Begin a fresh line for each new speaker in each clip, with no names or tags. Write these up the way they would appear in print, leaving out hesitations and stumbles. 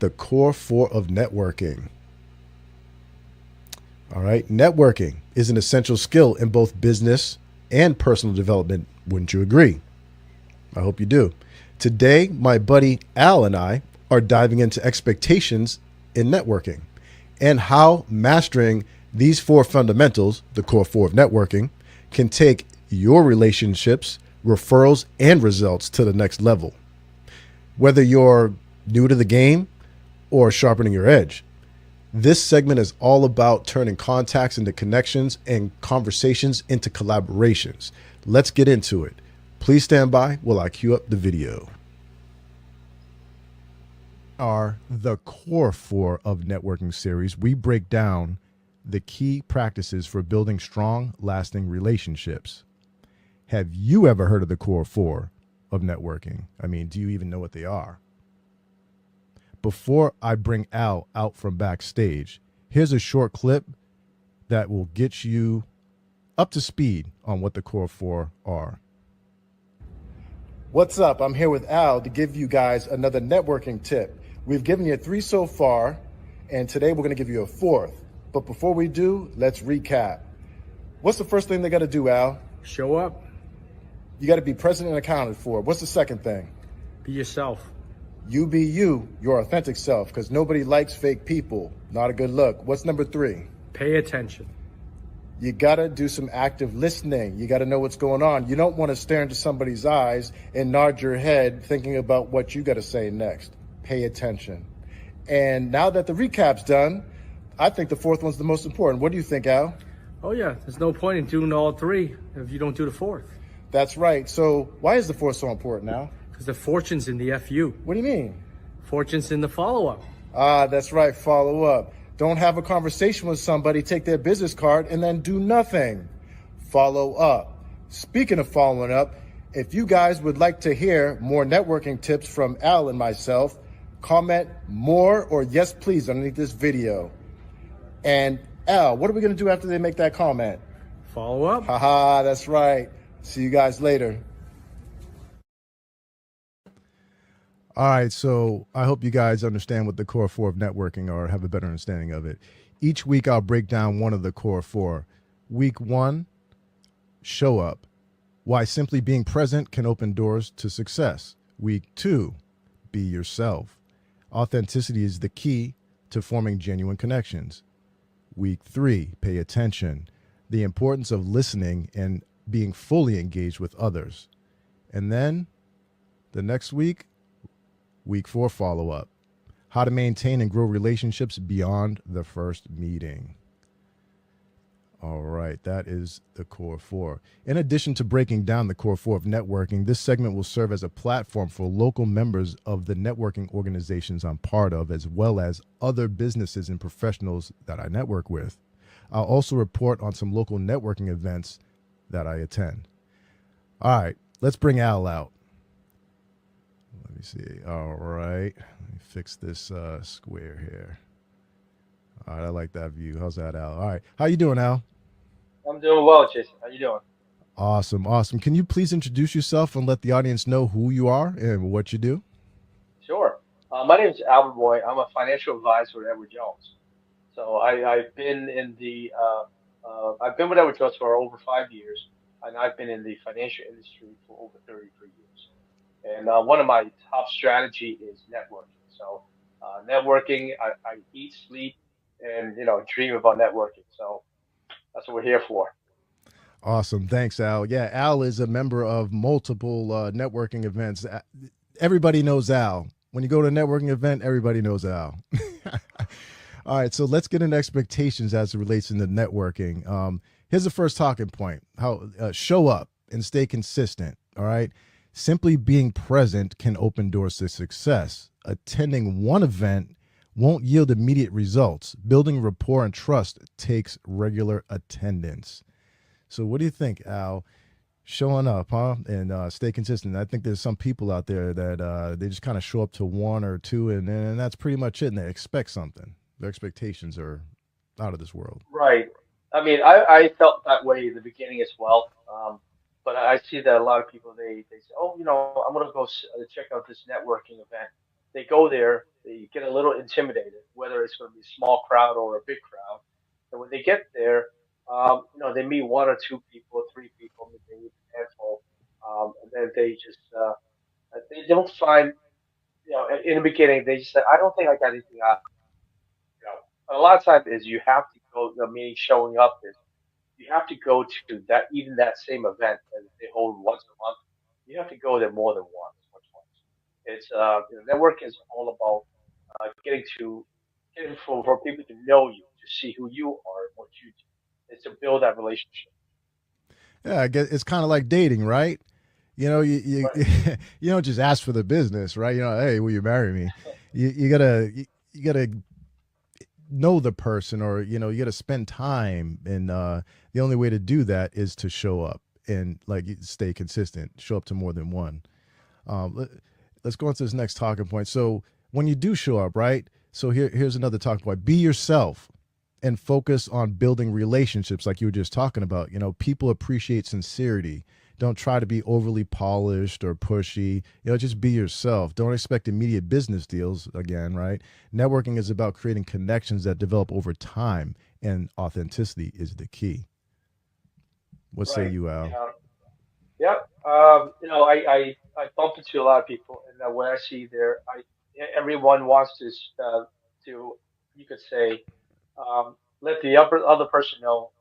the core four of networking. All right. Networking is an essential skill in both business and personal development. Wouldn't you agree? I hope you do. Today, my buddy Al and I are diving into expectations in networking and how mastering these four fundamentals, the core four of networking, can take your relationships, referrals, and results to the next level. Whether you're new to the game or sharpening your edge, this segment is all about turning contacts into connections and conversations into collaborations. Let's get into it. Please stand by while I cue up the video. Are the core four of networking series, we break down the key practices for building strong, lasting relationships. Have you ever heard of the core four of networking? I mean, do you even know what they are? Before I bring Al out from backstage, here's a short clip that will get you up to speed on what the core four are. What's up? I'm here with Al to give you guys another networking tip. We've given you 3 so far, and today we're going to give you a 4th. But before we do, let's recap. What's the first thing they got to do, Al?
Show up.
You got to be present and accounted for. What's the second thing?
Be yourself.
You be you, your authentic self, because nobody likes fake people. Not a good look. What's number 3?
Pay attention.
You got to do some active listening. You got to know what's going on. You don't want to stare into somebody's eyes and nod your head thinking about what you got to say next. Pay attention. And now that the recap's done, I think the 4th one's the most important. What do you think, Al?
Oh yeah, there's no point in doing all 3 if you don't do the 4th.
That's right. So why is the 4th so important, Al?
Because the fortune's in the FU.
What do you mean?
Fortune's in the follow-up.
Ah, that's right. Follow up. Don't have a conversation with somebody, take their business card, and then do nothing. Follow up. Speaking of following up, if you guys would like to hear more networking tips from Al and myself, comment more or yes, please underneath this video. And Al, what are we going to do after they make that comment?
Follow up.
Haha, that's right. See you guys later. All right, so I hope you guys understand what the core four of networking are, or have a better understanding of it. Each week I'll break down one of the core four. Week 1, show up. Why simply being present can open doors to success. Week 2, be yourself. Authenticity is the key to forming genuine connections. Week 3, pay attention. The importance of listening and being fully engaged with others. And then the next week, week 4, follow up. How to maintain and grow relationships beyond the first meeting. All right, that is the core 4. In addition to breaking down the core 4 of networking, this segment will serve as a platform for local members of the networking organizations I'm part of, as well as other businesses and professionals that I network with. I'll also report on some local networking events that I attend. All right, let's bring Al out. Let me see. All right, let me fix this square here. All right, I like that view. How's that, Al? All right, how you doing, Al?
I'm doing well, Jason. How you doing?
Awesome, awesome. Can you please introduce yourself and let the audience know who you are and what you do?
Sure. My name is Albert Boy. I'm a financial advisor at Edward Jones. So I've been in the I've been with Edward Jones for over 5 years, and I've been in the financial industry for over 33 years. And one of my top strategy is networking. So networking, I eat, sleep, and dream about networking. So that's what we're here for.
Awesome. Thanks, Al. Yeah, Al is a member of multiple networking events. Everybody knows Al. When you go to a networking event, everybody knows Al. All right, so let's get into expectations as it relates into networking. Here's the first talking point. How show up and stay consistent, all right? Simply being present can open doors to success. Attending one event won't yield immediate results. Building rapport and trust takes regular attendance. So what do you think, Al? Showing up, huh? And stay consistent. I think there's some people out there that they just kind of show up to one or two, and that's pretty much it, and they expect something. Their expectations are out of this world.
Right. I mean, I felt that way in the beginning as well. But I see that a lot of people, they say, oh, I'm going to go check out this networking event. they go there, they get a little intimidated, whether it's going to be a small crowd or a big crowd. And when they get there, they meet one or two people, three people, maybe a handful, and then they don't find, in the beginning they just say, I don't think I got anything out. But a lot of times is you have to go. The meaning showing up is you have to go to that even that same event that they hold once a month. You have to go there more than once or twice. It's networking is all about getting for people to know you, to see who you are and what you do. It's to build that relationship.
Yeah, I guess it's kind of like dating, right? You
Right.
you don't just ask for the business, right? Hey, will you marry me? You gotta know the person, or you got to spend time, and the only way to do that is to show up and like stay consistent, show up to more than one. Let, us go into this next talking point. So when you do show up, right? So here's another talking point: be yourself and focus on building relationships, like you were just talking about. People appreciate sincerity. Don't try to be overly polished or pushy. Just be yourself. Don't expect immediate business deals again, right? Networking is about creating connections that develop over time, and authenticity is the key. What say
Right.
you, Al?
Yeah. Yep. I bump into a lot of people, and when I see everyone wants to, you could say, let the other person know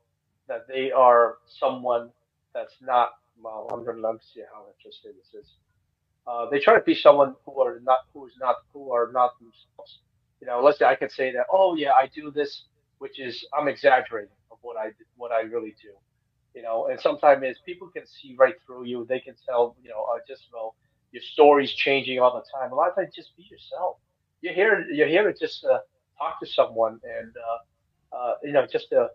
that they are someone that's not. Well, let me see how interesting this is. They try to be someone who are not themselves. Let's say I could say that, oh yeah, I do this, which is I'm exaggerating of what I really do. And sometimes is people can see right through you. They can tell, your story's changing all the time. A lot of times, just be yourself. You're here to just talk to someone and just to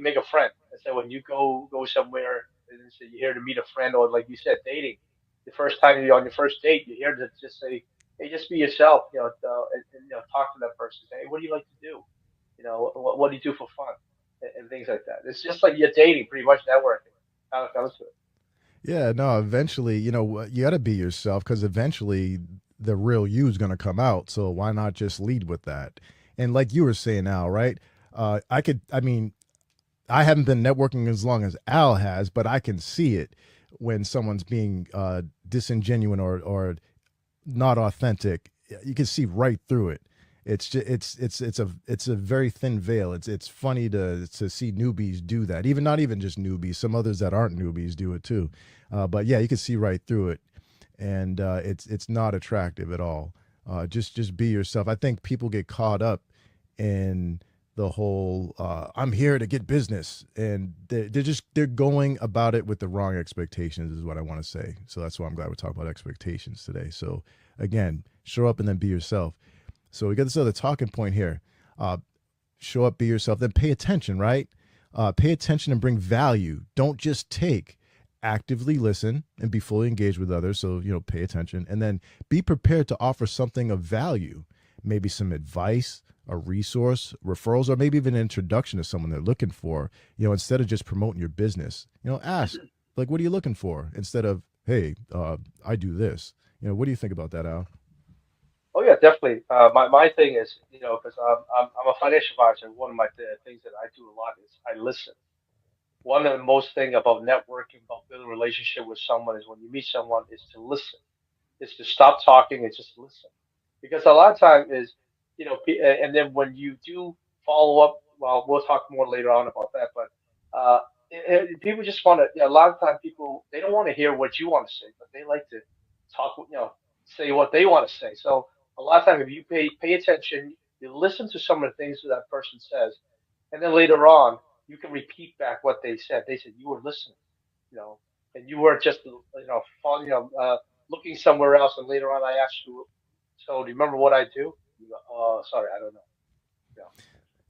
make a friend. And so when you go somewhere and say you're here to meet a friend, or like you said, dating, the first time you're on your first date, you're here to just say, hey, just be yourself. And talk to that person. Say, hey, what do you like to do? What do you do for fun? And things like that. It's just like you're dating, pretty much networking. How it comes to it.
Yeah, no, eventually, you got to be yourself, because eventually the real you is going to come out. So why not just lead with that? And like you were saying, Al, right? I mean, I haven't been networking as long as Al has, but I can see it when someone's being disingenuous, or not authentic. You can see right through it. It's a very thin veil. It's funny to see newbies do that. Even not even just newbies. Some others that aren't newbies do it too. But yeah, you can see right through it, and it's not attractive at all. Just be yourself. I think people get caught up in the whole I'm here to get business, and they're going about it with the wrong expectations, is what I want to say. So that's why I'm glad we're talking about expectations today. So again, show up and then be yourself. So we got this other talking point here. uh, Show up, be yourself, then pay attention, right? Pay attention and bring value. Don't just take. Actively listen and be fully engaged with others. So, pay attention, and then be prepared to offer something of value, maybe some advice, a resource, referrals, or maybe even an introduction to someone they're looking for, instead of just promoting your business. Ask, like, what are you looking for? Instead of, hey, I do this. What do you think about that, Al?
Oh yeah, definitely. My thing is, because I'm a financial advisor. One of my things that I do a lot is I listen. One of the most thing about networking, about building a relationship with someone, is when you meet someone, is to listen. Is to stop talking and just listen. Because a lot of time is, and then when you do follow up, well, we'll talk more later on about that. But people just want to. A lot of time, people they don't want to hear what you want to say, but they like to talk. Say what they want to say. So a lot of time, if you pay attention, you listen to some of the things that person says, and then later on, you can repeat back what they said. They said you were listening, you know, and you were just, looking somewhere else. And later on, I asked you, so do you remember what I do? You go, oh, sorry, I don't know. Yeah.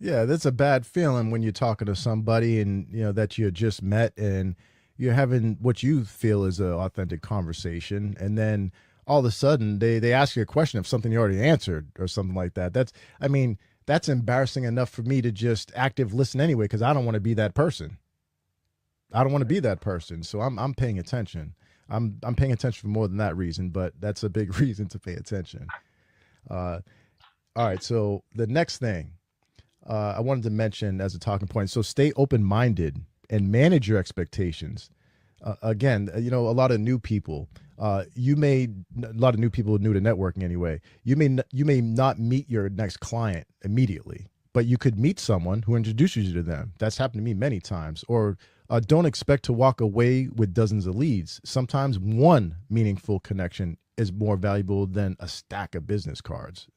Yeah, that's a bad feeling when you're talking to somebody, and that you had just met, and you're having what you feel is an authentic conversation, and then all of a sudden they ask you a question of something you already answered or something like that. I mean, that's embarrassing enough for me to just active listen anyway, because I don't want to be that person. I don't want to be that person, so I'm paying attention. I'm paying attention for more than that reason, but that's a big reason to pay attention. Uh, all right, so the next thing I wanted to mention as a talking point. So stay open minded and manage your expectations. Again, a lot of new people. You may a lot of new people new to networking anyway. You may not meet your next client immediately, but you could meet someone who introduces you to them. That's happened to me many times. Or don't expect to walk away with dozens of leads. Sometimes one meaningful connection is more valuable than a stack of business cards.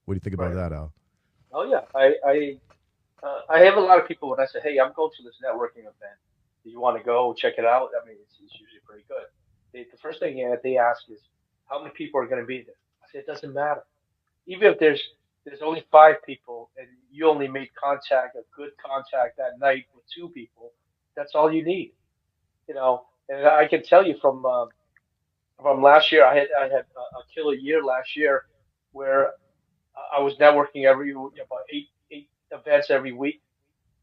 What do you think about
Right.
that, Al?
Oh yeah. I have a lot of people when I say, "Hey, I'm going to this networking event. Do you want to go check it out?" I mean, it's usually pretty good. The first thing they ask is, "How many people are going to be there?" I say, "It doesn't matter. Even if there's only 5 people and you only made contact, a good contact that night with 2 people, that's all you need." You know, and I can tell you from last year, I had a killer year last year where I was networking about eight events every week.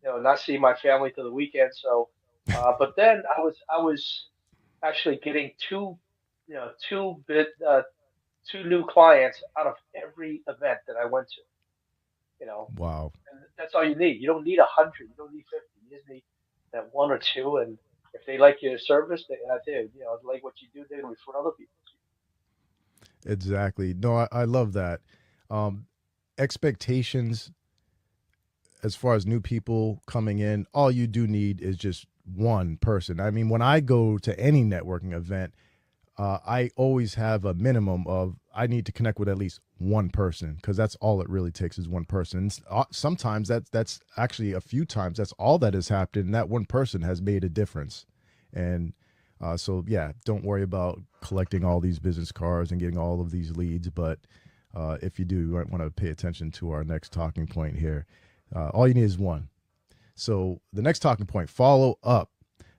Not seeing my family till the weekend. So, but then I was actually getting two new clients out of every event that I went to. You know,
Wow.
and that's all you need. You don't need 100. You don't need 50. You just need that one or two. And if they like your service, like what you do, they're gonna refer other people.
Exactly. No, I love that. Um, Expectations as far as new people coming in, all you do need is just one person. I mean, when I go to any networking event, I always have a minimum of I need to connect with at least one person because that's all it really takes is one person. And sometimes that's actually a few times that's all that has happened, and that one person has made a difference. And so yeah, don't worry about collecting all these business cards and getting all of these leads. But if you do, you might want to pay attention to our next talking point here. All you need is one. So the next talking point: follow up.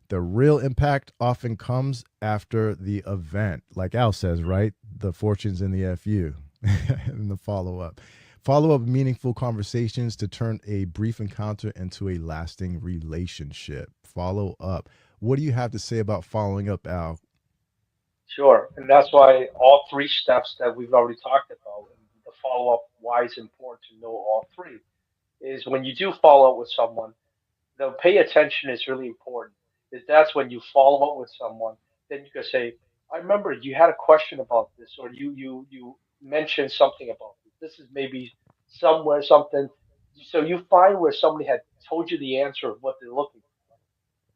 The real impact often comes after the event. Like Al says, right? The fortune's in the FU and the follow up. Follow up meaningful conversations to turn a brief encounter into a lasting relationship. Follow up. What do you have to say about following up, Al?
Sure, and that's why all 3 steps that we've already talked about, and the follow up, why it's important to know all three, is when you do follow up with someone, the pay attention is really important. Is that's when you follow up with someone, then you can say, "I remember you had a question about this, or you mentioned something about this. This is maybe somewhere something." So you find where somebody had told you the answer of what they're looking for.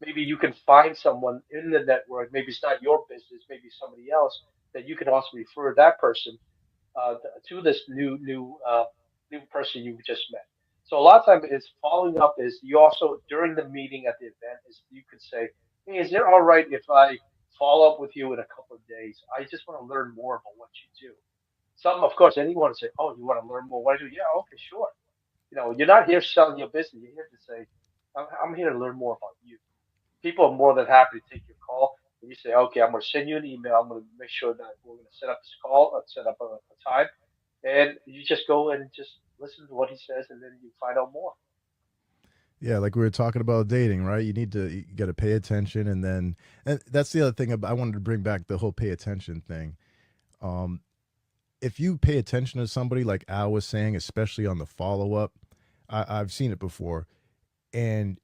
Maybe you can find someone in the network. Maybe it's not your business, maybe somebody else that you can also refer that person to this new person you just met. So a lot of times it's following up is you also during the meeting at the event is you could say, "Hey, is it all right if I follow up with you in a couple of days? I just want to learn more about what you do." Some, of course, anyone say, "Oh, you want to learn more? What I do?" Yeah, okay, sure. You're not here selling your business. You're here to say, I'm here to learn more about you." People are more than happy to take your call. And you say, "Okay, I'm going to send you an email. I'm going to make sure that we're going to set up this call, set up a time." And you just go and just listen to what he says, and then you find out more.
Yeah, like we were talking about dating, right? You got to pay attention, and that's the other thing I wanted to bring back the whole pay attention thing. Um, if you pay attention to somebody, like Al was saying, especially on the follow up, I've seen it before, and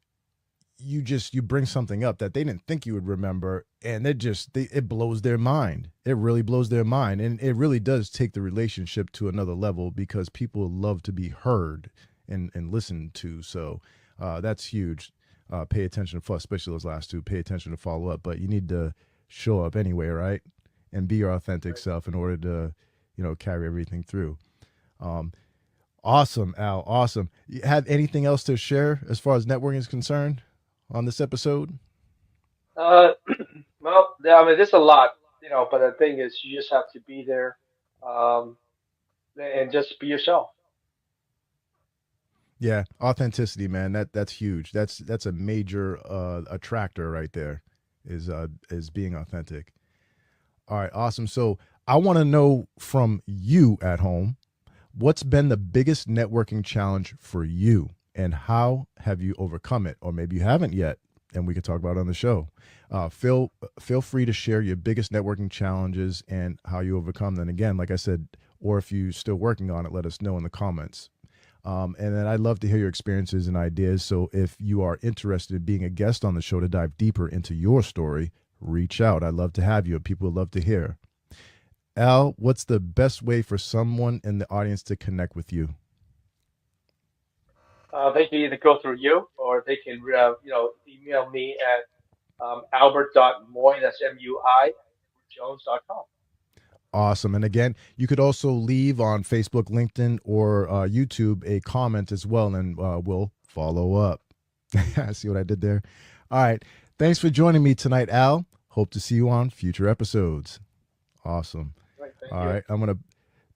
you bring something up that they didn't think you would remember, and it blows their mind. It really blows their mind, and it really does take the relationship to another level because people love to be heard and listened to. So that's huge. Pay attention for especially those last two. Pay attention to follow up, but you need to show up anyway, right? And be your authentic
Right.
self in order to carry everything through. Um, awesome, Al. Awesome. You have anything else to share as far as networking is concerned on this episode?
Uh, well, yeah, I mean, there's a lot, but the thing is, you just have to be there, um, and just be yourself.
Yeah, authenticity, man. That's huge. That's a major attractor right there. Is being authentic. All right, awesome. So I want to know from you at home, what's been the biggest networking challenge for you, and how have you overcome it? Or maybe you haven't yet, and we can talk about it on the show. Feel free to share your biggest networking challenges and how you overcome them. Again, like I said, or if you're still working on it, let us know in the comments. And then I'd love to hear your experiences and ideas. So if you are interested in being a guest on the show to dive deeper into your story, reach out. I'd love to have you. People would love to hear. Al, what's the best way for someone in the audience to connect with you?
They can either go through you, or they can email me at albert.moy, that's MUI, jones.com.
Awesome. And again, you could also leave on Facebook, LinkedIn, or YouTube a comment as well, and we'll follow up. See what I did there? All right. Thanks for joining me tonight, Al. Hope to see you on future episodes. Awesome. All right. I'm going to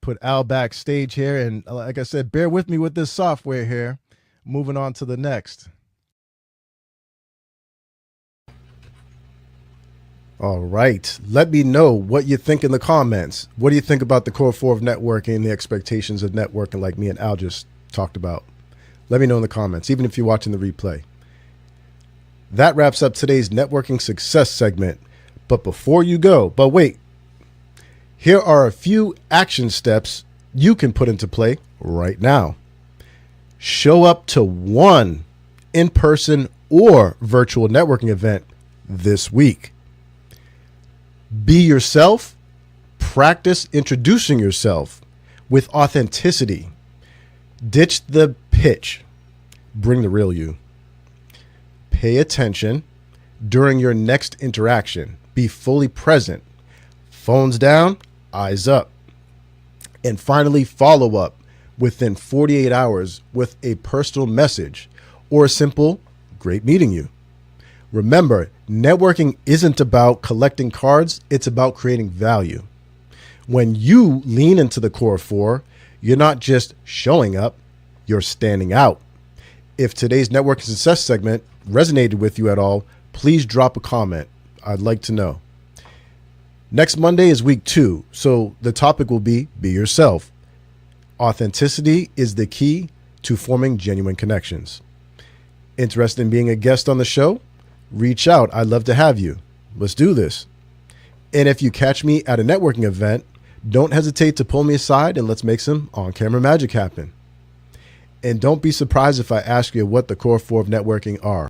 put Al backstage here. And like I said, bear with me with this software here. Moving on to the next. All right. Let me know what you think in the comments. What do you think about the core four of networking, the expectations of networking like me and Al just talked about? Let me know in the comments, even if you're watching the replay. That wraps up today's networking success segment. But before you go, wait, here are a few action steps you can put into play right now. Show up to one in-person or virtual networking event this week. Be yourself. Practice introducing yourself with authenticity. Ditch the pitch. Bring the real you. Pay attention during your next interaction. Be fully present. Phones down, eyes up. And finally, follow up within 48 hours with a personal message or a simple, great meeting you. Remember, networking isn't about collecting cards. It's about creating value. When you lean into the core four, you're not just showing up, you're standing out. If today's networking success segment resonated with you at all, please drop a comment. I'd like to know. Next Monday is week 2, so the topic will be yourself. Authenticity is the key to forming genuine connections. Interested in being a guest on the show? Reach out. I'd love to have you. Let's do this. And if you catch me at a networking event, don't hesitate to pull me aside and let's make some on-camera magic happen. And don't be surprised if I ask you what the core four of networking are.